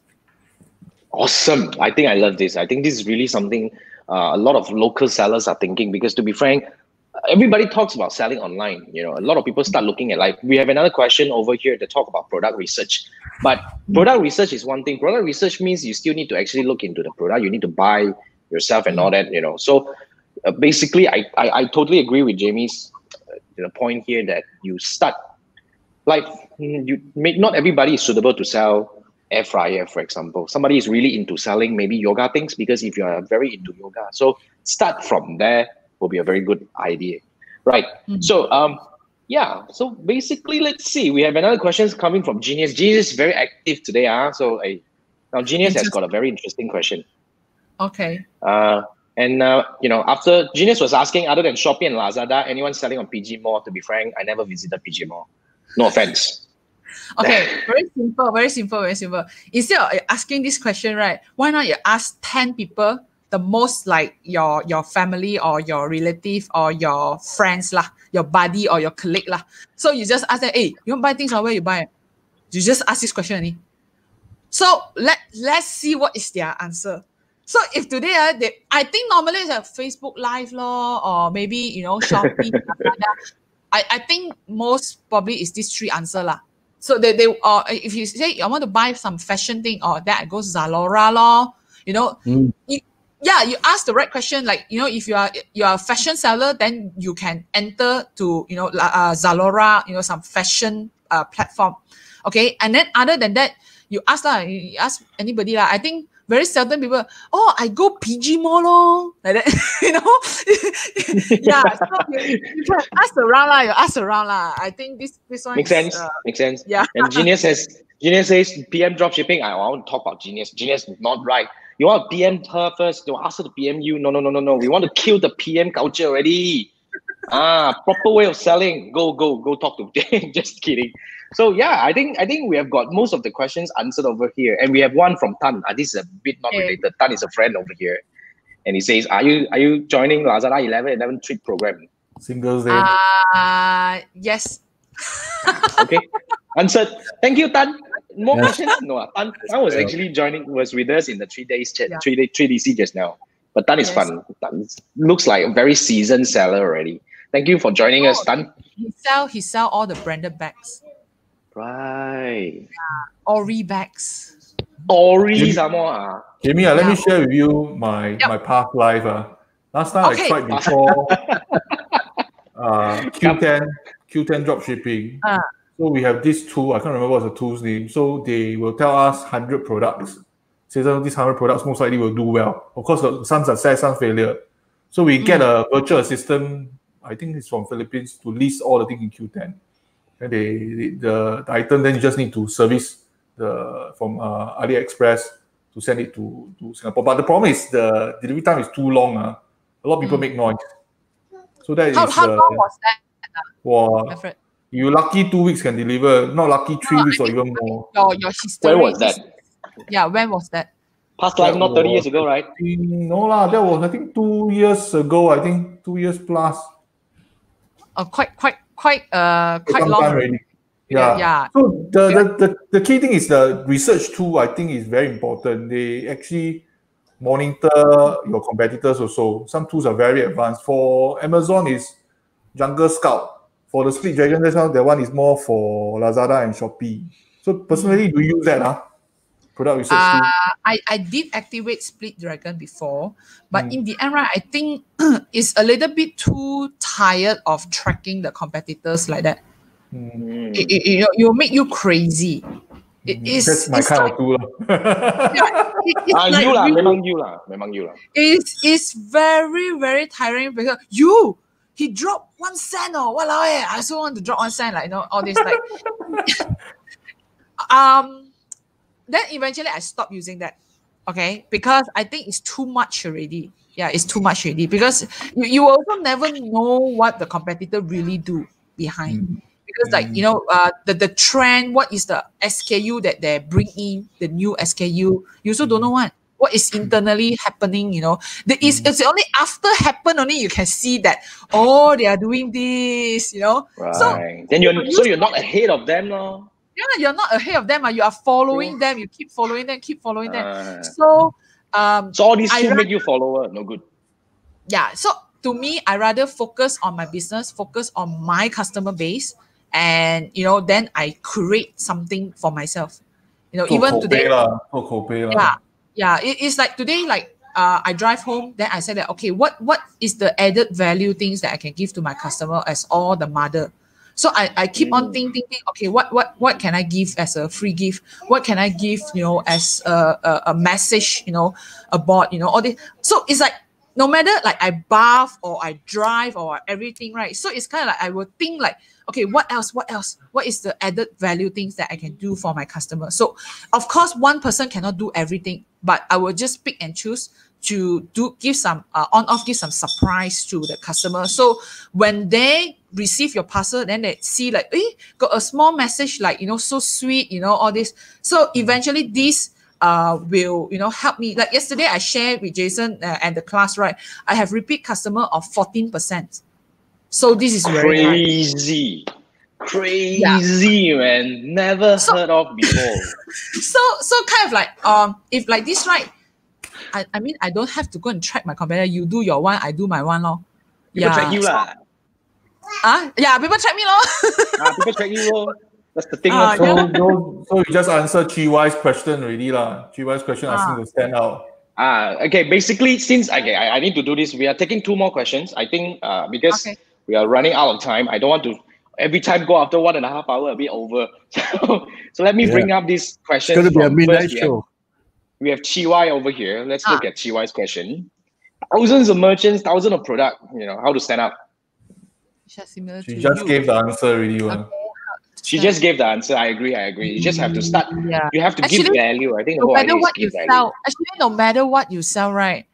Awesome. I think I love this. I think this is really something a lot of local sellers are thinking, because to be frank, everybody talks about selling online. A lot of people start looking at, we have another question over here to talk about product research. But product research is one thing. Product research means you still need to actually look into the product. You need to buy yourself and all that, So basically, I totally agree with Jamie's point here that you start, not everybody is suitable to sell air fryer, for example. Somebody is really into selling maybe yoga things, because if you are very into yoga, so start from there will be a very good idea, right? So so basically, let's see, we have another question coming from Genius. Genius is very active today, so now Genius has got a very interesting question. Okay. After Genius was asking, other than Shopee and Lazada, anyone selling on PG Mall? To be frank, I never visited PG Mall. No offense. Okay, very simple. Instead of asking this question, right, why not you ask 10 people, the most like your family or your relative or your friends lah, your buddy or your colleague lah. So you just ask them, hey, you want to buy things or where you buy? You just ask this question only. So let's see what is their answer. So if today I think normally it's a Facebook Live law or maybe Shopee. I think most probably is these three answer lah. So they if you say I want to buy some fashion thing or that goes Zalora law, you ask the right question. Like if you are a fashion seller, then you can enter to Zalora, some fashion platform. Okay, and then other than that, you ask anybody lah. I think very seldom people, I go PG Mall lor, like that, Yeah, so you can ask around lah. You ask around lah. I think this one makes sense. Makes sense. Yeah. And Genius says PM dropshipping. I want to talk about Genius. Genius is not right. You want to PM her first. You ask her to PM you. No. We want to kill the PM culture already. Proper way of selling. Go talk to. Just kidding. So yeah, I think we have got most of the questions answered over here, and we have one from Tan. This is a bit not related. Tan is a friend over here, and he says, "Are you joining Lazada 11 treat program?" Singles Day. Yes. Okay, answered. Thank you, Tan. More questions? No, Tan was actually was with us in the 3 days chat, 3DC just now. But Tan is fun. Tan looks like a very seasoned seller already. Thank you for joining us, Tan. He sell all the branded bags. Right. Ori bags. Ori some more. Jamie, let me share with you my past life. Last time I tried before Q10 drop shipping. So we have this tool. I can't remember what's the tool's name. So they will tell us 100 products. Say that these 100 products most likely will do well. Of course, some success, some failure. So we get a virtual assistant. I think it's from Philippines to list all the things in Q10. And the item, then you just need to service from AliExpress to send it to Singapore. But the problem is the delivery time is too long. A lot of people make noise. So that how long was that? Wow. You lucky 2 weeks can deliver, not lucky 3 weeks or even more. Your history. When was that? Yeah, when was that? Past life, not 30 years ago, right? No lah, that was I think 2 years ago. I think 2 years plus. Quite long already. Yeah. So the key thing is the research tool. I think is very important. They actually monitor your competitors also. Some tools are very advanced. For Amazon is Jungle Scout. For the Split Dragon, that one is more for Lazada and Shopee. So personally, do you use that? Product research tool? I did activate Split Dragon before, but in the end, right, I think it's a little bit too tired of tracking the competitors like that. It will make you crazy. That's my kind of tool. Memang you lah. It's very, very tiring because he dropped 1 cent or walao I also want to drop 1 cent, all this like then eventually I stopped using that. Okay, because I think it's too much already. Yeah, it's too much already because you also never know what the competitor really do behind. Because the trend, what is the SKU that they bring in, the new SKU, you also don't know what is internally happening, It's only after happen only you can see that, they are doing this, Right. So then you're not ahead of them, no? Yeah, you're not ahead of them. You are following them. You keep following them, So all these tools make you follower, no good. Yeah. So to me, I rather focus on my business, focus on my customer base, and then I create something for myself. Even today. Yeah. It's like today, I drive home, then I said that, okay, what is the added value things that I can give to my customer as all the mother? So I keep on thinking, okay, what can I give as a free gift? What can I give, as a message, about, all this. So it's like, no matter like I bath or I drive or everything, right? So it's kind of like I would think like, okay, what else? What is the added value things that I can do for my customer? So of course, one person cannot do everything, but I will just pick and choose to give some on-off, give some surprise to the customer. So when they receive your parcel, then they see like, got a small message like, so sweet, all this. So eventually this will, help me. Like yesterday I shared with Jason and the class, right? I have repeat customer of 14%. So this is very crazy. Crazy, man. Never heard of before. So kind of like, if like this, right? I mean, I don't have to go and track my competitor. You do your one, I do my one, lor. People track you, lah. Yeah, people track me, lor. People track you, lor. That's the thing. So you just answered Chi Y's question already, lah. Chi Y's question asking to stand out. Okay. Basically, since I need to do this, we are taking 2 more questions. I think because we are running out of time, I don't want to every time go after 1.5 hours, a bit over. So let me bring up these questions. It's going to be a midnight show. We have Chi Y over here. Let's look at Chi Y's question. Thousands of merchants, thousands of product, how to stand up. She just gave the answer already. She just gave the answer. I agree. You just have to start. Yeah. You have to give value. I think no matter what you sell, no matter what you sell, right?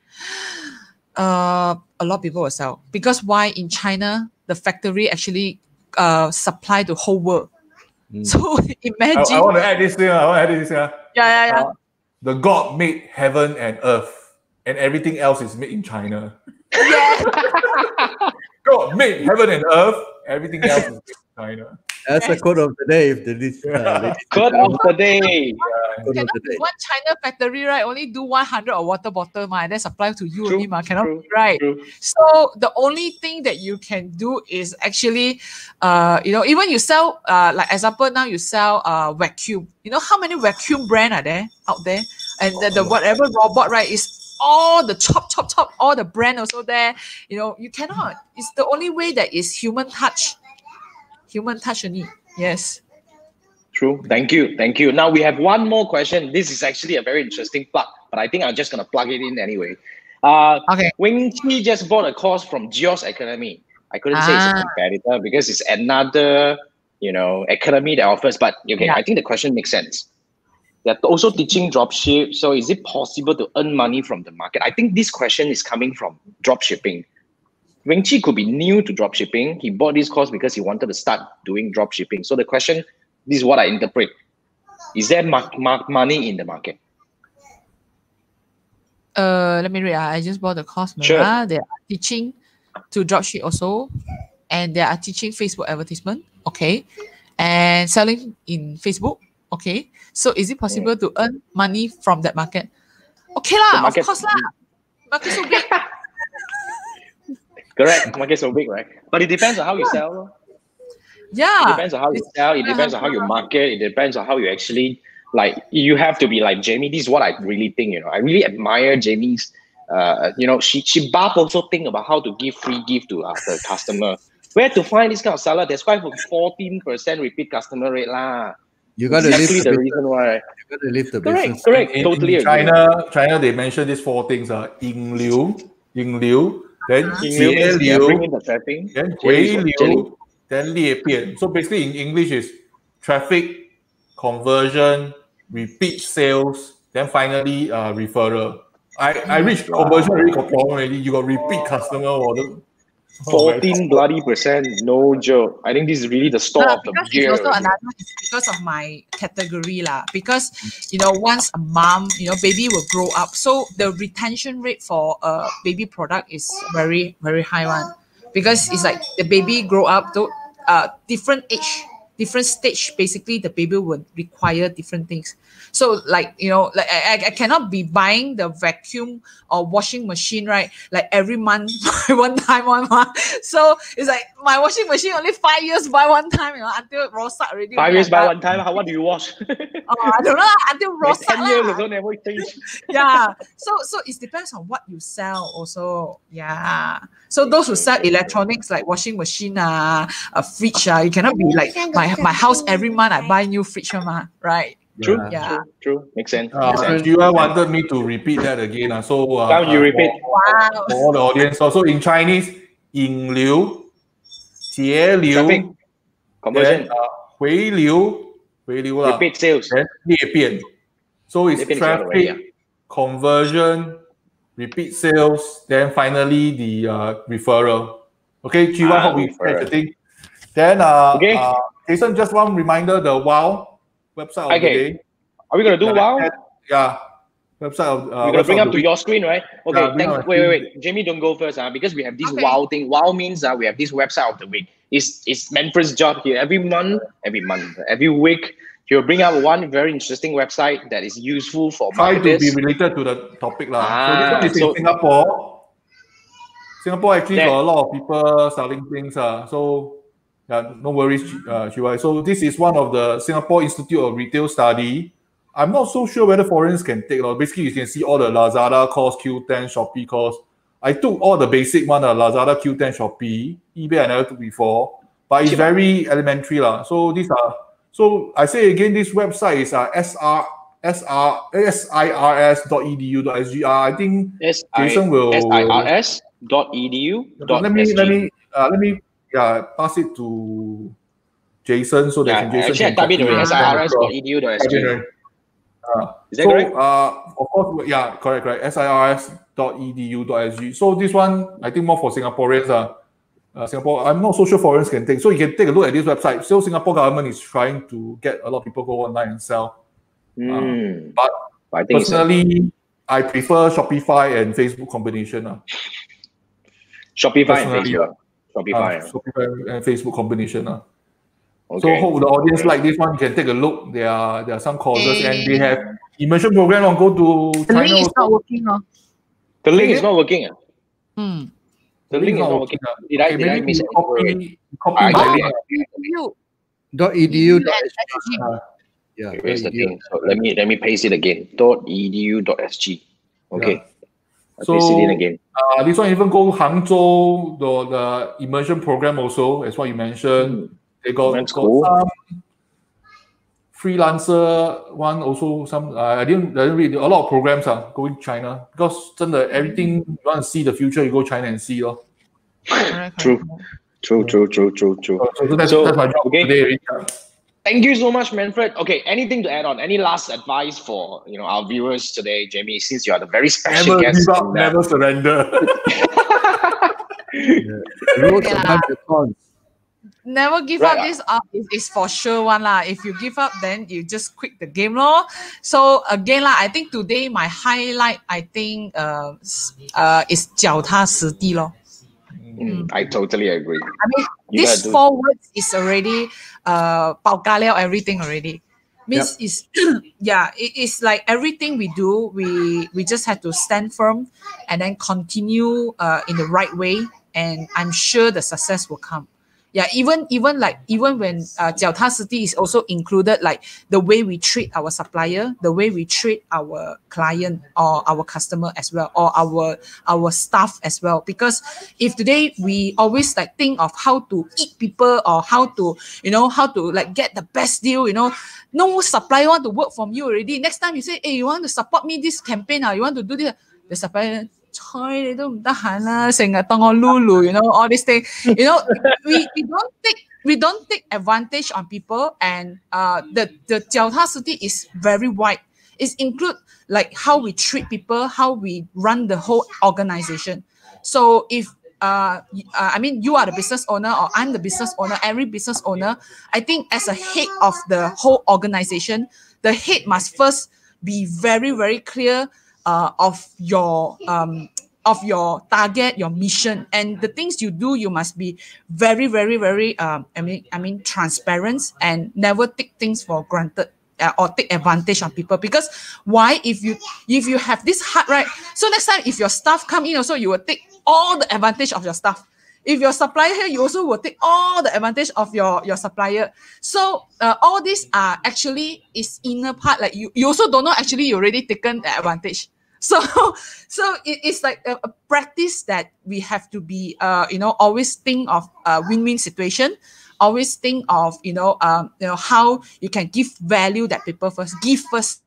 A lot of people will sell. Because why? In China, the factory actually supply the whole world. So imagine. I want to add this thing. Yeah. The God made heaven and earth, and everything else is made in China. Yeah. God made heaven and earth, everything else is made in China. That's the quote of the day. Quote of the day. Cannot be one China factory, right? Only do 100 of water bottle, and then supply to you only, cannot be, right? True. So the only thing that you can do is actually, even you sell, like example, now you sell vacuum. You know how many vacuum brand are there out there? And the whatever robot, right, is all the chop, all the brand also there. You cannot. It's the only way that is human touch. Human touch only. Yes. True. Thank you. Now we have one more question. This is actually a very interesting plug, but I think I'm just gonna plug it in anyway. Okay. Wing Chi just bought a course from Geos Academy. I couldn't say it's a competitor because it's another, academy that offers. But okay, I think the question makes sense. They're also teaching dropship. So is it possible to earn money from the market? I think this question is coming from dropshipping. Wing Chi could be new to dropshipping. He bought this course because he wanted to start doing dropshipping. So the question, this is what I interpret. Is there money in the market? Let me read. I just bought the course. Sure. They are teaching to dropship also. And they are teaching Facebook advertisement. Okay. And selling in Facebook. Okay. So is it possible to earn money from that market? Okay lah, of course lah. Market so big. Correct. Market so big, right? But it depends on how you sell. Yeah. It depends on how you sell. It depends on how you market. It depends on how you actually, you have to be like Jamie. This is what I really think, I really admire Jamie's, she also think about how to give free gift to the customer. Where to find this kind of seller? There's quite 14% repeat customer rate lah. You got to live the reason why. You got to live the business. Correct. Totally. In China, they mentioned these 4 things: Ying Liu, then Jie Liu, then Hui Liu, then Lie Bian. So basically, in English, is traffic, conversion, repeat sales, then finally referral. I reached conversion already got problem already. You got repeat customer. 14% no joke. I think this is really the store of the year. Also another because of my category lah. Because once a mom, baby will grow up, so the retention rate for a baby product is very, very high one. Because it's like the baby grow up to different age, different stage. Basically, the baby would require different things. So I cannot be buying the vacuum or washing machine, right? Like every month, buy one month. So it's like my washing machine only 5 years buy one time, until it rosak already. 5 years buy one time. What do you wash? I don't know, until rosak. 10 years ago, never change. Yeah. So it depends on what you sell also. Yeah. So those who sell electronics like washing machine, a fridge, you cannot be like my house every month I buy new fridge, right? True. Makes sense. You wanted me to repeat that again. So now you repeat. For all the audience. So in Chinese, Ying Liu, Jie Liu, conversion, Hui Liu, repeat sales, then Lie Bian. So it's traffic, conversion, repeat sales, then finally the referral. Okay, Chiwa, hope we catch the thing. Then Jason, just one reminder, the WOW website of the day. Are we gonna do WOW? Yeah. Website of we're gonna bring up to your screen, right? Okay, wait. Jamie, don't go first, because we have this WOW thing. WOW means we have this website of the week. It's Manfred's job here. Every week, he'll bring up one very interesting website that is useful for marketers. Try to be related to the topic. So this one is in Singapore. Singapore actually got a lot of people selling things. So no worries, Chiwai. So this is one of the Singapore Institute of Retail Study. I'm not so sure whether foreigners can take. Basically, you can see all the Lazada course, Q10, Shopee course. I took all the basic one, Lazada, Q10, Shopee. eBay I never took before, but it's very elementary. So these are. So I say again, this website is sirs.edu.sg. I think Jason will sirs.edu. Let me pass it to Jason so that Jason can type it already. sirs.edu.sg. Is that correct? Of course, correct. sirs.edu.sg. So this one, I think more for Singaporeans. Singapore, I'm not so sure foreigners can take. So you can take a look at this website. So Singapore government is trying to get a lot of people go online and sell. But I think personally, I prefer Shopify and Facebook combination. Shopify and Facebook. Shopify and Facebook combination. So hope the audience like this one. You can take a look. There are some courses and they have immersion program on go to China. The link is not working. The link is not working. The link is not working. Did I miss it? Copy my link. .edu.sg. Here's the thing. So let me paste it again. .edu.sg. Okay. So paste it in again. This one even go Hangzhou, the immersion program also, as what you mentioned. They got cool. Some freelancer one also. Some I didn't read a lot of programs going China because everything you want to see the future, you go China and see. True. So that's my job today. Thank you so much, Manfred. Okay, anything to add on? Any last advice for our viewers today, Jamie? Since you are the very special guest, never surrender. Never give up. This up is for sure one lah. If you give up, then you just quit the game lor. So again lah, I think today my highlight is 脚踏实地 lor. I totally agree. I mean, these 4 words is already 包咖了 everything already. Means it is like everything we do, we just have to stand firm and then continue in the right way, and I'm sure the success will come. Yeah, even when 脚踏实地 is also included, like the way we treat our supplier, the way we treat our client or our customer as well, or our staff as well. Because if today we always like think of how to eat people or how to like get the best deal, no supplier want to work from you already. Next time you say, hey, you want to support me this campaign, you want to do this, the supplier, all these things. We don't take advantage on people, and the 脚踏实地 is very wide. It include like how we treat people, how we run the whole organization. So if you are the business owner or I'm the business owner, every business owner, I think as a head of the whole organization, the head must first be very, very clear of your target, your mission, and the things you do. You must be very, very, very transparent and never take things for granted or take advantage on people. Because why? If you have this heart, right? So next time if your staff come in, also you will take all the advantage of your staff. If your supplier here, you also will take all the advantage of your supplier. So all these are actually is inner part. Like you also don't know actually you already taken the advantage. So it's like a practice that we have to be, always think of a win-win situation. Always think of, how you can give value that people first. Give first.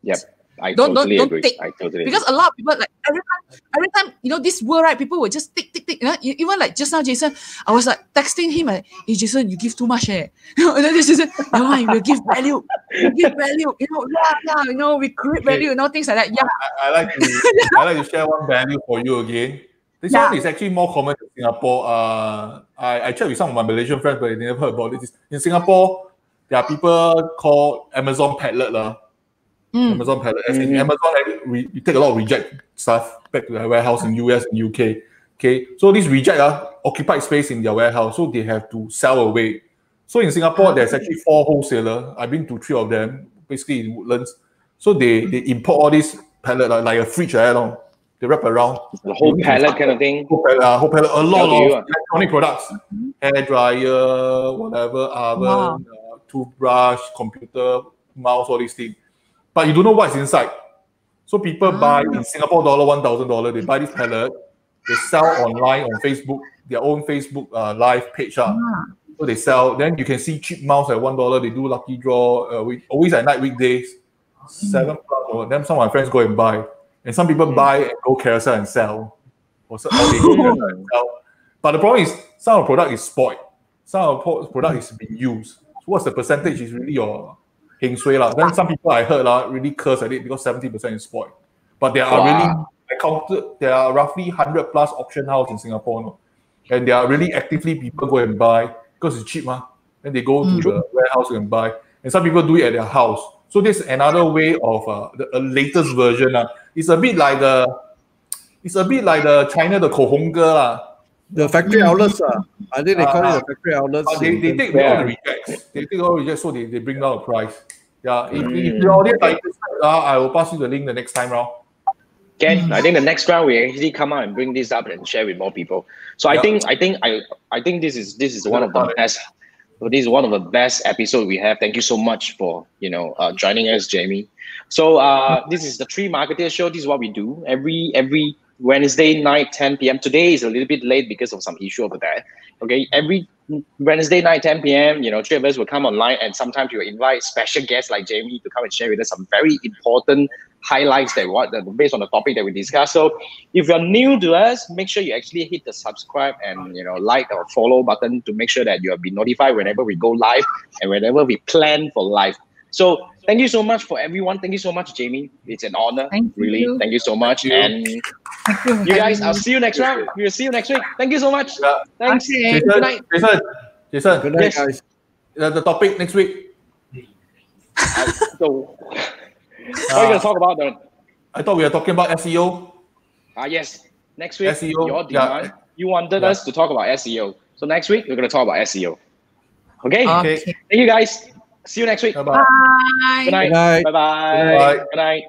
Yep. I don't agree. tick. I totally Because a lot of people, like, every time, you know, this word, right, people will just tick. You know, even like just now, Jason, I was like texting him, like, hey, Jason, you give too much, eh? And then Jason, no, we'll give value. We give value. You know, yeah, you know, we create value, you know, things like that. Yeah. I like to share one value for you again. This one is actually more common in Singapore. I checked with some of my Malaysian friends, but they never heard about it. In Singapore, there are people called Amazon Padlet. Amazon Padlet. As in Amazon, we take a lot of reject stuff back to their warehouse in US and UK. Okay, so these reject occupied space in their warehouse, so they have to sell away. So in Singapore, there's actually 4 wholesalers. I've been to 3 of them, basically in Woodlands. So they import all these pallet like a fridge, they wrap around. The whole pallet kind of thing. Whole pallet, a lot of electronic products, hair dryer, whatever, oven, toothbrush, computer, mouse, all these things. But you don't know what's inside. So people buy in Singapore dollar, $1,000. They buy this pallet. They sell online on Facebook, their own Facebook live page. So they sell. Then you can see cheap mouse at $1. They do lucky draw. Always at night, weekdays, 7+. Or then some of my friends go and buy. And some people buy and go carousel and sell. Or they go carousel and sell. But the problem is, some of the product is spoiled. Some of the product is being used. So what's the percentage is really your heng sui lah. Then some people I heard really curse at it because 70% is spoiled. But there are there are roughly 100+ auction house in Singapore. No? And there are really actively people go and buy because it's cheap. Then they go to the warehouse and buy. And some people do it at their house. So this is another way of the latest version. It's a bit like the China, the Kohonga. The factory outlets. I think they call it the factory outlets. They take all the rejects. They take all the rejects, so they bring down the price. Yeah, if the audience like this, I will pass you the link the next time round. Ken, I think the next round we actually come out and bring this up and share with more people. So I think this is one of the best. This is one of the best episodes we have. Thank you so much for joining us, Jamie. So this is the Tree Marketer Show. This is what we do every Wednesday night, 10 p.m. Today is a little bit late because of some issue over there. Okay, every Wednesday night, 10 p.m. 3 of us will come online, and sometimes we will invite special guests like Jamie to come and share with us some very important highlights based on the topic that we discussed. So if you're new to us, make sure you actually hit the subscribe and like or follow button to make sure that you'll be notified whenever we go live and whenever we plan for live. So thank you so much for everyone. Thank you so much, Jamie. It's an honor. Thank you so much. And you guys, I'll see you next round. We'll see you next week. Thank you so much. Thanks. Jason, good night. Jason. Good night, guys. The topic next week. So what are you going to talk about then? I thought we were talking about SEO. Yes. Next week, SEO, your demand. You wanted us to talk about SEO. So next week, we're going to talk about SEO. Okay? Okay. Thank you, guys. See you next week. Bye-bye. Bye. Good night. Good night. Bye-bye. Bye. Good night.